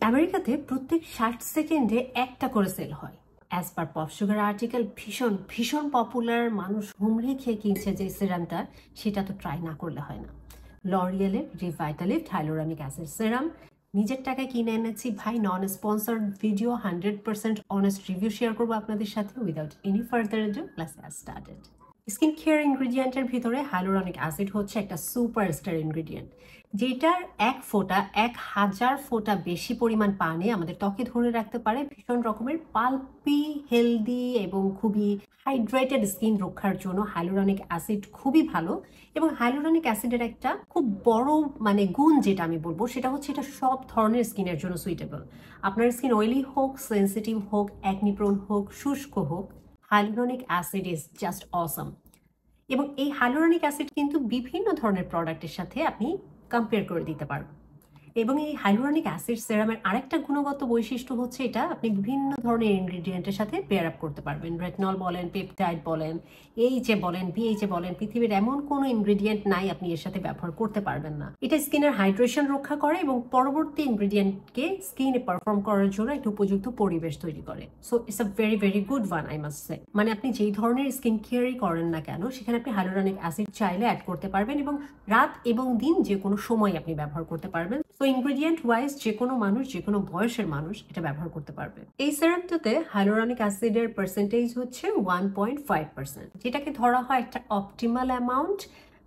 আমেরিকাতে প্রত্যেক 60 সেকেন্ডে একটা করে সেল হয়। As per pop sugar article ভীষণ পপুলার, মানুষ হুমড়ি খেয়ে কিনছে যে সিরামটা, সেটা তো ট্রাই না করলে হয় না। লরিয়েলের রিভাইটালিফট হাইলোরানিক অ্যাসিড সিরাম নিজের টাকায় কিনে এনেছি ভাই, non sponsored video, 100% honest review share করবো আপনাদের সাথে without any further ado. Class started. Skin care ইনগ্রিডিয়েন্টের ভিতরে হাইলোরনিক অ্যাসিড হচ্ছে একটা সুপারস্টার ইনগ্রিডিয়েন্ট, যেটার 1000 ফোঁটা বেশি পরিমাণ পানি আমাদের ত্বকে ধরে রাখতে পারে ভীষণ রকমের পাল্পি, হেলদি এবং খুবই হাইড্রেটেড স্কিন রক্ষার জন্য হাইলোরনিক অ্যাসিড খুবই ভালো। এবং হাইলোরনিক অ্যাসিডের একটা খুব বড় গুণ যেটা আমি বলবো সেটা হচ্ছে এটা সব ধরনের স্কিনের জন্য সুইটেবল। আপনার স্কিন অয়েলি হোক, সেন্সিটিভ হোক, অ্যাকনি প্রোন হোক, শুষ্ক হোক, হাইলোরনিক অ্যাসিড ইজ জাস্ট অসম। এবং এই হাইলোরনিক অ্যাসিড কিন্তু বিভিন্ন ধরনের প্রোডাক্টের সাথে আপনি কম্পেয়ার করে দিতে পারবেন। এবং এই হাইলোরনিক অ্যাসিড সেরামের আরেকটা গুণগত বৈশিষ্ট্য হচ্ছে এটা আপনি বিভিন্ন ধরনের ইনগ্রিডিয়েন্টের সাথে পেয়ার আপ করতে পারবেন। রেটনল বলেন, পেপটাইড বলেন, এইচএ বলেন, বিএইচএ বলেন, পৃথিবীর এমন কোনো ইনগ্রিডিয়েন্ট নাই আপনি এর সাথে ব্যবহার করতে পারবেন না। এটা স্কিনের হাইড্রেশন রক্ষা করে এবং পরবর্তী ইনগ্রিডিয়েন্টকে স্কিনে পারফর্ম করার জন্য একটা উপযুক্ত পরিবেশ তৈরি করে। So it's a very good one, I must say. মানে আপনি যেই ধরনের স্কিন কেয়ারই করেন না কেন, সেখানে আপনি হাইলোরনিক অ্যাসিড চাইলে অ্যাড করতে পারবেন এবং রাত এবং দিন যে কোনো সময় আপনি ব্যবহার করতে পারবেন। তো ইনগ্রিডিয়েন্ট ওয়াইজ যে কোনো মানুষ, যে কোনো বয়সের মানুষ এটা ব্যবহার করতে পারবে। এই সিরাপটাতে হাইলোরনিক অ্যাসিডের পার্সেন্টেজ হচ্ছে 1.5%, যেটাকে ধরা হয় একটা অপটিমাল অ্যামাউন্ট।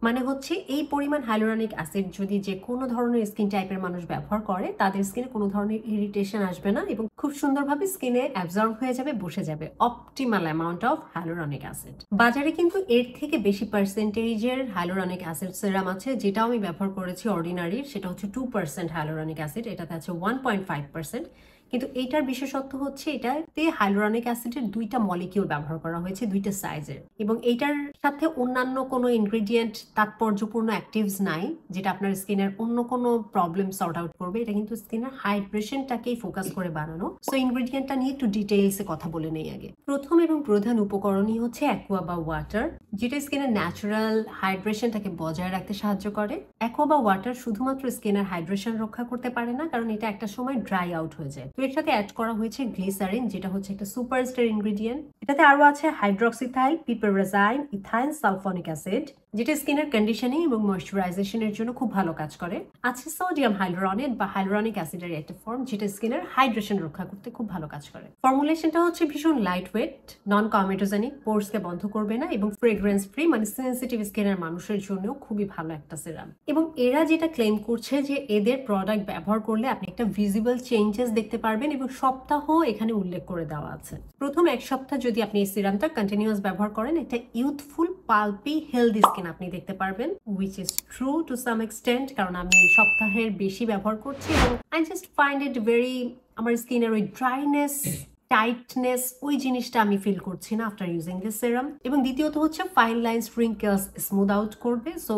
মানে হচ্ছে এই পরিমাণ হাইলোরনিক অ্যাসিড যদি যে কোনো ধরনের স্কিন টাইপের মানুষ ব্যবহার করে, তাদের স্কিনে কোনো ধরনের ইরিটেশন আসবে না এবং খুব সুন্দরভাবে স্কিনে অ্যাবজর্ব হয়ে যাবে, বসে যাবে। Optimal amount of hyaluronic acid. বাজারে কিন্তু এর থেকে বেশি পার্সেন্টেজের হাইলোরনিক অ্যাসিড সিরাম আছে, যেটাও আমি ব্যবহার করেছি অর্ডিনারির, সেটা হচ্ছে 2% হাইলোরনিক অ্যাসিড, এটাতে আছে 1.5%। কিন্তু এইটার বিশেষত্ব হচ্ছে এটাতে হাইলোরনিক অ্যাসিডের 2টা মলিকিউল ব্যবহার করা হয়েছে, 2টা সাইজের। এবং এইটার সাথে অন্যান্য কোনো ইনগ্রিডিয়েন্ট তাৎপর্যপূর্ণ অ্যাক্টিভস নাই যেটা আপনার স্কিনের অন্য কোনো প্রবলেম সর্ট আউট করবে। এটা কিন্তু স্কিনের হাইড্রেশনটাকেই ফোকাস করে বানানো। সো ইনগ্রিডিয়েন্টটা নিয়ে একটু ডিটেইলসে কথা বলে নেই আগে। প্রথম এবং প্রধান উপকরণই হচ্ছে অ্যাকোয়া বা ওয়াটার, যেটা স্কিনের ন্যাচারাল হাইড্রেশনটাকে বজায় রাখতে সাহায্য করে। অ্যাকোয়া বা ওয়াটার শুধুমাত্র স্কিনের হাইড্রেশন রক্ষা করতে পারে না, কারণ এটা একটা সময় ড্রাই আউট হয়ে যায়। তো এর সাথে অ্যাড করা হয়েছে গ্লিসারিন, যেটা হচ্ছে একটা সুপারস্টার ইনগ্রিডিয়েন্ট। এটাতে আরো আছে হাইড্রক্সিথাইল, পিপারাজাইন, ইথাইল সালফোনিক অ্যাসিড, যেটা স্কিনের কন্ডিশনিং এবং ময়শ্চারাইজেশনের জন্য খুব ভালো কাজ করে। আছে সোডিয়াম হাইলোরনেট বা হাইলোরনিক অ্যাসিডের একটা ফর্ম, যেটা স্কিনের হাইড্রেশন রক্ষা করতে খুব ভালো কাজ করে। ফর্মুলেশনটা হচ্ছে ভীষণ লাইট ওয়েট, নন কমেটোজেনিক, পোর্সকে বন্ধ করবে না এবং ফ্রেগ্রেন্স ফ্রি, মানে সেন্সিটিভ স্কিনের মানুষের জন্য খুবই ভালো একটা সিরাম। এবং এরা যেটা ক্লেম করছে যে এদের প্রোডাক্ট ব্যবহার করলে আপনি একটা ভিজিবল চেঞ্জেস দেখতে পারবেন এবং সপ্তাহ এখানে উল্লেখ করে দেওয়া আছে। প্রথম 1 সপ্তাহ যদি আপনি এই সিরামটা কন্টিনিউয়াস ব্যবহার করেন, একটা ইউথফুল, পাল্পি, হেলদি স্কিন আপনি দেখতে পারবেন, which is true to some extent, কারণ আমি সপ্তাহের বেশি ব্যবহার করছি এবং I just find it very, আমার স্কিনের ওই ড্রাইনেস, টাইটনেস, ওই জিনিসটা আমি ফিল করছি না আফটার ইউজিং দিস সিরাম। এবং দ্বিতীয়ত হচ্ছে fine lines, wrinkles smooth out করবে। So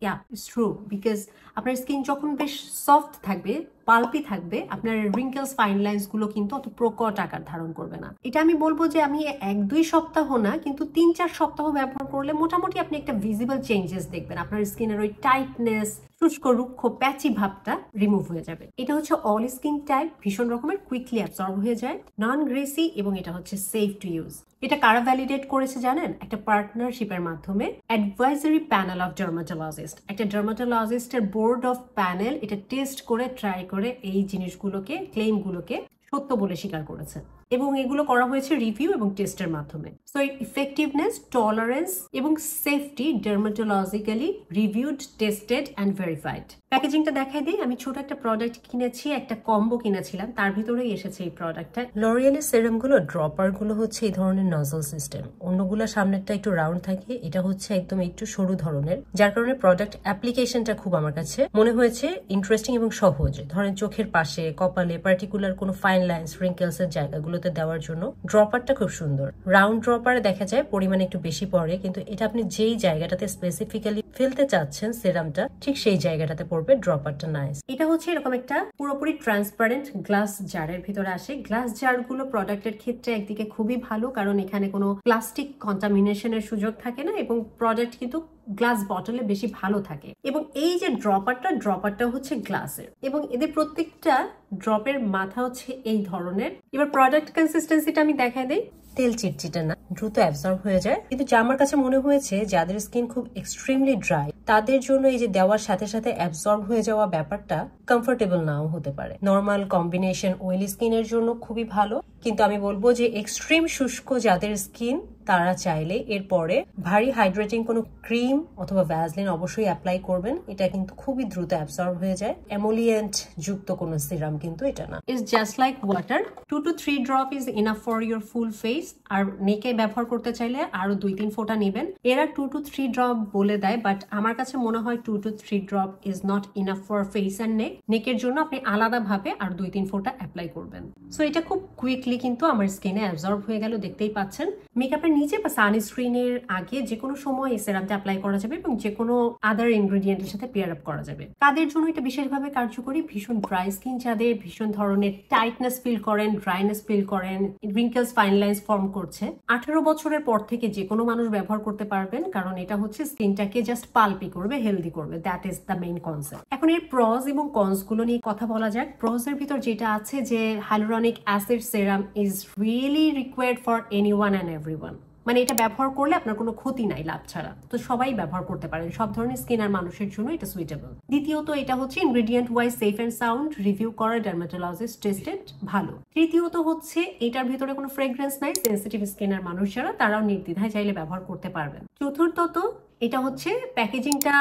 yeah, it's true, because আপনার স্কিন যখন বেশ সফট থাকবে, পাল্পি থাকবে, আপনার রিঙ্কেলস, ফাইন লাইন্স গুলো কিন্তু অত প্রকট আকার ধারণ করবে না। এটা আমি বলবো যে আমি 1-2 সপ্তাহ না, কিন্তু 3-4 সপ্তাহ ব্যবহার করলে মোটামুটি আপনি একটা ভিজিবল চেঞ্জেস দেখবেন। আপনার স্কিনের ওই টাইটনেস, শুষ্ক, রুক্ষ, প্যাচি ভাবটা রিমুভ হয়ে যাবে। এটা হচ্ছে অল স্কিন টাইপ, ভীষণ রকমের কুইকলি অ্যাবজর্ব হয়ে যায়, নন গ্রেসি এবং এটা হচ্ছে সেফ টু ইউজ। এটা কারা ভ্যালিডেট করেছে জানেন? একটা পার্টনারশিপের মাধ্যমে অ্যাডভাইজারি প্যানেল অফ ডার্মাটোলজিস্ট, একটা ডার্মাটোলজিস্টের বোর্ড অফ প্যানেল এটা টেস্ট করে, ট্রাই করে এই জিনিসগুলোকে, ক্লেইমগুলোকে সত্য বলে স্বীকার করেছে। এবং এগুলো করা হয়েছে রিভিউ এবং টেস্টের মাধ্যমে। সো ইফেক্টিভনেস, টলারেন্স এবং safety dermatologically reviewed, tested and verified. প্যাকেজিংটা দেখাই দিই। আমি ছোট একটা প্রোডাক্ট কিনেছি, একটা কম্বো কিনেছিলাম, তার ভিতরেই এসেছে এই প্রোডাক্টটা। লরিয়েলের সিরামগুলো, ড্রপারগুলো হচ্ছে এই ধরনের নজল সিস্টেম, অন্যগুলো সামনেরটা একটু রাউন্ড থাকে, এটা হচ্ছে একদম একটু সরু ধরনের, যার কারণে প্রোডাক্ট অ্যাপ্লিকেশনটা খুব আমার কাছে মনে হয়েছে ইন্টারেস্টিং এবং সহজ। ধরেন চোখের পাশে, কপালে, পার্টিকুলার কোনো ফাইন লাইন্স, রিঙ্কেলস এর জায়গাগুলোতে দেওয়ার জন্য ড্রপারটা খুব সুন্দর। রাউন্ড ড্রপারে দেখা যায় পরিমাণ একটু বেশি পড়ে, কিন্তু এটা আপনি যেই জায়গাটাতে স্পেসিফিক্যালি ফেলতে চাচ্ছেন সিরামটা, ঠিক সেই জায়গাটাতে পড়বে ড্রপারটা। নাইস। এটা হচ্ছে এরকম একটা পুরোপুরি ট্রান্সপারেন্ট গ্লাস জারের ভিতরে আসে। গ্লাস জারগুলো প্রোডাক্টের ক্ষেত্রে একদিকে খুবই ভালো, কারণ এখানে কোনো প্লাস্টিক কন্টামিনেশনের সুযোগ থাকে না এবং প্রোডাক্ট কিন্তু গ্লাস বটলে বেশি ভালো থাকে। এবং এই যে ড্রপারটা হচ্ছে গ্লাসের, এবং এদের প্রত্যেকটা ড্রপের মাথা হচ্ছে এই ধরনের। এবার প্রোডাক্ট কনসিস্টেন্সিটা আমি দেখাই দিই। তেল চিটচিটে না, দ্রুত অ্যাবজর্ব হয়ে যায়। কিন্তু যা আমার কাছে মনে হয়েছে যাদের স্কিন খুব এক্সট্রিমলি ড্রাই তাদের জন্য এই যে দেওয়ার সাথে সাথে অ্যাবজর্ব হয়ে যাওয়া ব্যাপারটা কমফোর্টেবল নাও হতে পারে। নর্মাল কম্বিনেশন অয়েলি স্কিনের জন্য খুবই ভালো, কিন্তু আমি বলবো যে এক্সট্রিম শুষ্ক যাদের স্কিন তারা চাইলে এরপরে ভারী হাইড্রেটিং কোনো ক্রিম অথবা ভ্যাসলিন অবশ্যই অ্যাপ্লাই করবেন। এটা কিন্তু খুবই দ্রুত অ্যাবজর্ব হয়ে যায়। এমোলিয়েন্ট যুক্ত কোনো সিরাম কিন্তু এটা না। It's just like water. 2 to 3 drop is enough for your full face. আর নেকে ব্যবহার করতে চাইলে আরো 2-3 ফোঁটা নেবেন। এরা 2 to 3 ড্রপ বলে দেয়, বাট আমার কাছে মনে হয় 2 to 3 drop is not enough for face and neck. নেকের জন্য আপনি আলাদাভাবে আর 2-3 ফোঁটা অ্যাপ্লাই করবেন। সো এটা খুব কুইকলি কিন্তু আমার স্কিনে অ্যাবজর্ব হয়ে গেল, দেখতেই পাচ্ছেন। মেকআপের নিচে বা সানস্ক্রিনের আগে যে কোনো সময় এই সিরামটা অ্যাপ্লাই করা যাবে এবং যে কোনো আদার ইনগ্রেডিয়েন্টের সাথে পেয়ার আপ করা যাবে। কাদের জন্য এটা বিশেষভাবে কার্যকরী? ভীষণ ড্রাই স্কিন যাদের, ভীষণ ধরনের টাইটনেস ফিল করেন, ড্রাইনেস ফিল করেন, রিঙ্কেলস ফাইন লাইন্স ফর্ম করছে। 18 বছরের পর থেকে যে কোনো মানুষ ব্যবহার করতে পারবেন, কারণ এটা হচ্ছে স্কিনটাকে জাস্ট পাল্পি করবে, হেলদি করবে। That is the main concept. এখন এর প্রস এবং কনস গুলো নিয়ে কথা বলা যাক। প্রস এর ভিতর যেটা আছে যে hyaluronic acid serum is really required for anyone and everyone. মানে এটা ব্যবহার করলে আপনার কোনো ক্ষতি নাই লাভ ছাড়া, তো সবাই ব্যবহার করতে পারেন, সব ধরনের স্কিন আর মানুষের জন্য এটা সুইটেবল। দ্বিতীয়ত এটা হচ্ছে ingredient wise safe and sound, review করা ডার্মাটোলজিস্ট টেস্টেড, ভালো। তৃতীয়ত হচ্ছে এটার ভিতরে কোনো ফ্রেগ্রেন্স নাই, সেন্সিটিভ স্কিন আর মানুষ যারা তারাও নির্দ্বিধায় চাইলে ব্যবহার করতে পারবেন। চতুর্থত এটা হচ্ছে প্যাকেজিংটা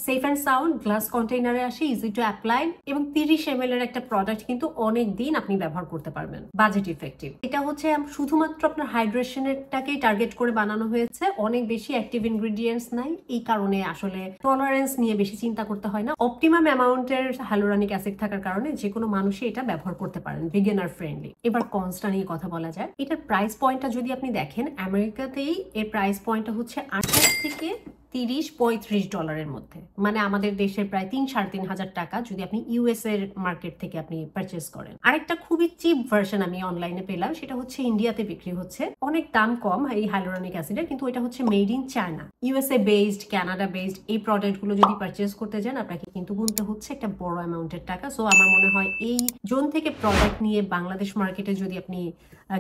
সেফ অ্যান্ড সাউন্ড, গ্লাস কন্টেইনারে আসে, ইজি টু অ্যাপ্লাই, এবং 30 ml এর একটা প্রোডাক্ট কিন্তু অনেক দিন আপনি ব্যবহার করতে পারবেন, বাজেট ইফেক্টিভ। এটা হচ্ছে শুধুমাত্র আপনার হাইড্রেশনেরটাকেই টার্গেট করে বানানো হয়েছে, অনেক বেশি অ্যাক্টিভ ইনগ্রেডিয়েন্টস নাই, এই কারণে আসলে টলারেন্স নিয়ে বেশি চিন্তা করতে হয় না। অপটিমাম অ্যামাউন্টের হাইলুরনিক অ্যাসিড থাকার কারণে যে কোনো মানুষই এটা ব্যবহার করতে পারেন, বিগিনার ফ্রেন্ডলি। এবার কনসটা নিয়ে কথা বলা যায়। এটার প্রাইস পয়েন্টটা যদি আপনি দেখেন, আমেরিকাতেই এর প্রাইস পয়েন্টটা হচ্ছে 28 থেকে 30-35 ডলারের মধ্যে, মানে আমাদের দেশের প্রায় 3-3.5 হাজার টাকা যদি আপনি ইউএস এর মার্কেট থেকে আপনি পারচেস করেন। আরেকটা খুবই চিপ ভার্সন আমি অনলাইনে পেলাম, সেটা হচ্ছে ইন্ডিয়াতে বিক্রি হচ্ছে, অনেক দাম কম এই হাইলুরনিক অ্যাসিডের, কিন্তু এটা হচ্ছে made in China, USA based, Canada based. এই প্রোডাক্টগুলো যদি পারচেস করতে যান আপনাকে কিন্তু গুনতে হচ্ছে একটা বড় অ্যামাউন্টের টাকা। সো আমার মনে হয় এই জোন থেকে প্রোডাক্ট নিয়ে বাংলাদেশ মার্কেটে যদি আপনি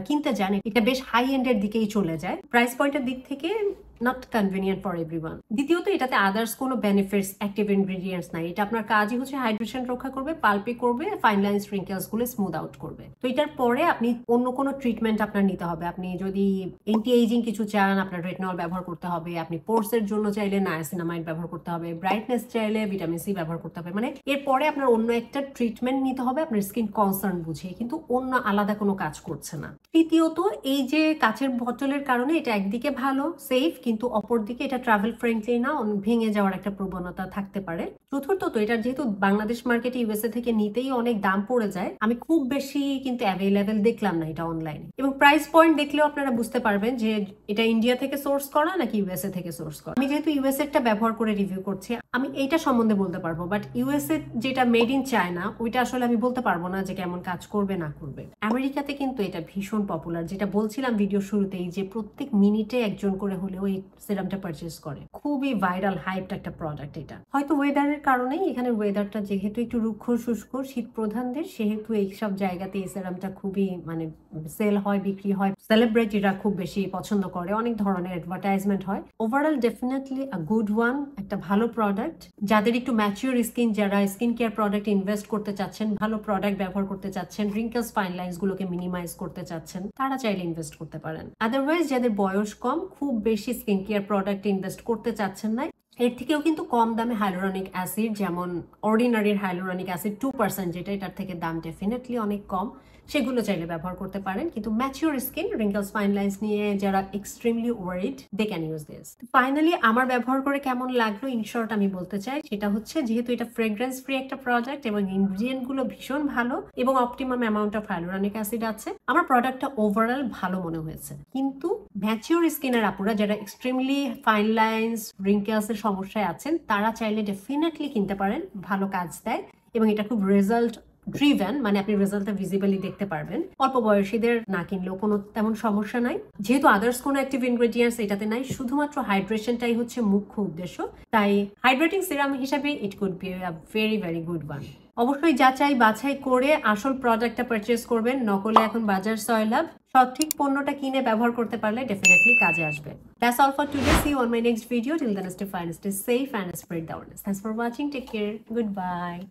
কিনতে যান, এটা বেশ হাই এন্ডের দিকেই চলে যায়। প্রাইস পয়েন্টের দিক থেকে নট কনভিনিয়েন্ট ফর এভরিওয়ান। দ্বিতীয়ত এটাতে আদার্স কোনো বেনিফিটস, অ্যাক্টিভ ইনগ্রেডিয়েন্টস নাই। এটা আপনার কাজই হচ্ছে হাইড্রেশন রক্ষা করবে, পাল্পি করবে, ফাইন লাইন্স রিঙ্কেলস গুলো স্মুথ আউট করবে। তো এটার পরে আপনি অন্য কোনো ট্রিটমেন্ট আপনার নিতে হবে। আপনি যদি এন্টি এজিং কিছু চান, আপনার রেটিনল ব্যবহার করতে হবে। আপনি পোর্সের জন্য চাইলে নায়াসিনামাইড ব্যবহার করতে হবে। ব্রাইটনেস চাইলে ভিটামিন সি ব্যবহার করতে হবে। মানে এরপরে আপনার অন্য একটা ট্রিটমেন্ট নিতে হবে আপনার স্কিন কনসার্ন বুঝে, কিন্তু অন্য আলাদা কোনো কাজ করছে না। তৃতীয়ত এই যে কাচের বোতলের কারণে এটা একদিকে ভালো, সেফ, কিন্তু অপরদিকে এটা ট্রাভেল ফ্রেন্ডলি না, ভেঙে যাওয়ার একটা প্রবণতা থাকতে পারে। চতুর্থত এটা যেহেতু বাংলাদেশ মার্কেটে ইউএসএ থেকে নিতেই অনেক দাম পড়ে যায়, আমি খুব বেশি কিন্তু অ্যাভেলেবেল দেখলাম না এটা অনলাইনে। এবং প্রাইস পয়েন্ট দেখলেও আপনারা বুঝতে পারবেন যে এটা ইন্ডিয়া থেকে সোর্স করা নাকি ইউএসএ থেকে সোর্স করা। আমি যেহেতু ইউএসএ টা ব্যবহার করে রিভিউ করছি, আমি এইটা সম্বন্ধে বলতে পারবো, বাট ইউএসএ যেটা মেড ইন চায়না ওইটা আসলে আমি বলতে পারবো না যে কেমন কাজ করবে না করবে। আমেরিকাতে কিন্তু এটা ভীষণ পপুলার, যেটা বলছিলাম ভিডিও শুরুতেই যে প্রত্যেক মিনিটে একজন করে হলেও এই সিরামটা পারচেস করে। খুবই ভাইরাল হাইপড একটা প্রোডাক্ট এটা। হয়তো ওয়েদারের কারণেই, এখানে ওয়েদারটা যেহেতু একটু রুক্ষ শুষ্ক শীত প্রধান দেশ, সেহেতু এইসব জায়গাতে এই সিরামটা খুবই মানে সেল হয়, বিক্রি হয়, সেলিব্রিটিরা খুব বেশি পছন্দ করে, অনেক ধরনের অ্যাডভার্টাইজমেন্ট হয়। Overall definitely a good one, একটা ভালো প্রোডাক্ট। যাদের একটু ম্যাচিওর স্কিন, যারা স্কিন কেয়ার প্রোডাক্ট ইনভেস্ট করতে চাচ্ছেন, ভালো প্রোডাক্ট ব্যবহার করতে চাচ্ছেন, রিঙ্কেলস ফাইন লাইন্স গুলোকে মিনিমাইজ করতে চাচ্ছেন, তারা চাইলে ইনভেস্ট করতে পারেন। আদারওয়াইজ যাদের বয়স কম, খুব বেশি স্কিন কেয়ার প্রোডাক্ট ইনভেস্ট করতে চাচ্ছেন না, এর থেকেও কিন্তু কম দামে হাইলুরনিক অ্যাসিড, যেমন অর্ডিনারির হাইলুরনিক অ্যাসিড 2% যেটা, এটার থেকে দাম ডেফিনেটলি অনেক কম, সেগুলো চাইলে ব্যবহার করতে পারেন। কিন্তু mature skin, wrinkles fine lines নিয়ে যারা extremely worried, they can use this. Finally আমার ব্যবহার করে কেমন লাগলো ইন শর্ট আমি বলতে চাই, সেটা হচ্ছে যেহেতু এটা ফ্রেগ্রেন্স ফ্রি একটা প্রোডাক্ট এবং ইনগ্রিডিয়েন্ট গুলো ভীষণ ভালো এবং optimum amount of hyaluronic acid আছে, আমার প্রোডাক্টটা ওভারঅল ভালো মনে হয়েছে। কিন্তু ম্যাচিওর স্কিনের আপুরা যারা এক্সট্রিমলি ফাইন লাইন্স, রিঙ্কেলস এর সমস্যায় আছেন, তারা চাইলে ডেফিনেটলি কিনতে পারেন, ভালো কাজ দেয় এবং এটা খুব রেজাল্ট ড্রিভেন, মানে আপনি রেজাল্টটা ভিজিবলি দেখতে পারবেন। অল্প বয়সীদের না কিনলেও কোনো তেমন সমস্যা নাই, যেহেতু আদার্স কোনো অ্যাক্টিভ ইনগ্রেডিয়েন্টস এটাতে নাই, শুধুমাত্র হাইড্রেশনটাই হচ্ছে মুখ্য উদ্দেশ্য। তাই হাইড্রেটিং সিরাম হিসাবে it could be a very very good one. অবশ্যই যাচাই বাছাই করে আসল প্রোডাক্টটা পারচেজ করবেন, নকলে এখন বাজার সয়লাভ। সঠিক পণ্যটা কিনে ব্যবহার করতে পারলে ডেফিনেটলি কাজে আসবে। That's all for today. See you on my next video. Till then, stay fine, stay safe, and spread the awareness. Thanks for watching. Take care. Goodbye.